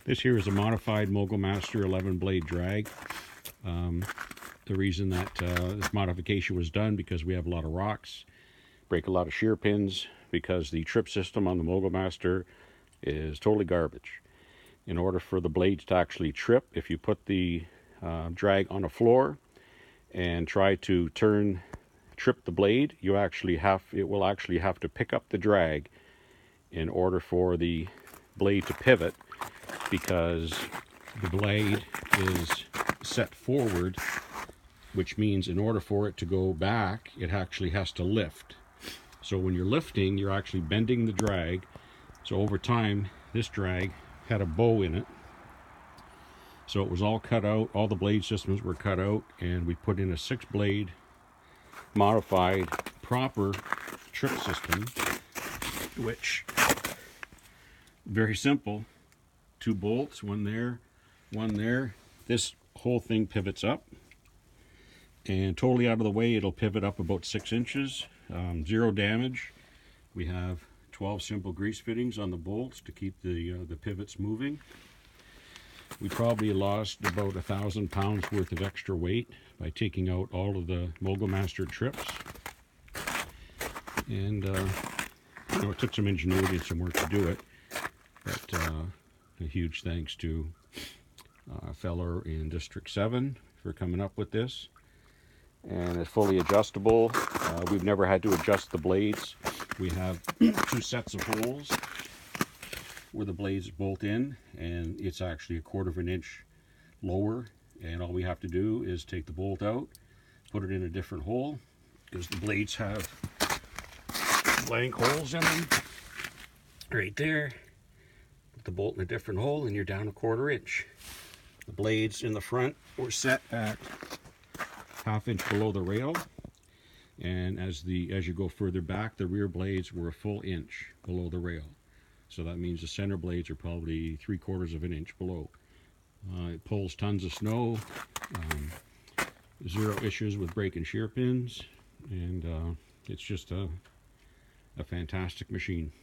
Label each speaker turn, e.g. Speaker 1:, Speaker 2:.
Speaker 1: This here is a modified Mogul Master 11 blade drag. The reason that this modification was done because we have a lot of rocks, break a lot of shear pins, because the trip system on the Mogul Master is totally garbage. In order for the blades to actually trip, if you put the drag on a floor and try to trip the blade, it will actually have to pick up the drag in order for the blade to pivot, because the blade is set forward, which means in order for it to go back, it actually has to lift. So when you're lifting, you're actually bending the drag. So over time, this drag had a bow in it. So it was all cut out, all the blade systems were cut out, and we put in a 6-blade modified proper trip system, which, very simple, 2 bolts, one there, one there. This whole thing pivots up, and totally out of the way, it'll pivot up about 6 inches, 0 damage. We have 12 simple grease fittings on the bolts to keep the pivots moving. We probably lost about 1,000 pounds worth of extra weight by taking out all of the Mogul Master trips. And it took some ingenuity and some work to do it. But a huge thanks to a feller in District 7 for coming up with this. And it's fully adjustable. We've never had to adjust the blades. We have 2 sets of holes where the blades bolt in, and it's actually 1/4 of an inch lower, and all we have to do is take the bolt out, put it in a different hole, because the blades have blank holes in them right there. Put the bolt in a different hole and you're down 1/4 inch. The blades in the front were set at 1/2 inch below the rail, and as you go further back, the rear blades were a full inch below the rail. So that means the center blades are probably 3/4 of an inch below. It pulls tons of snow, 0 issues with breaking shear pins, and it's just a fantastic machine.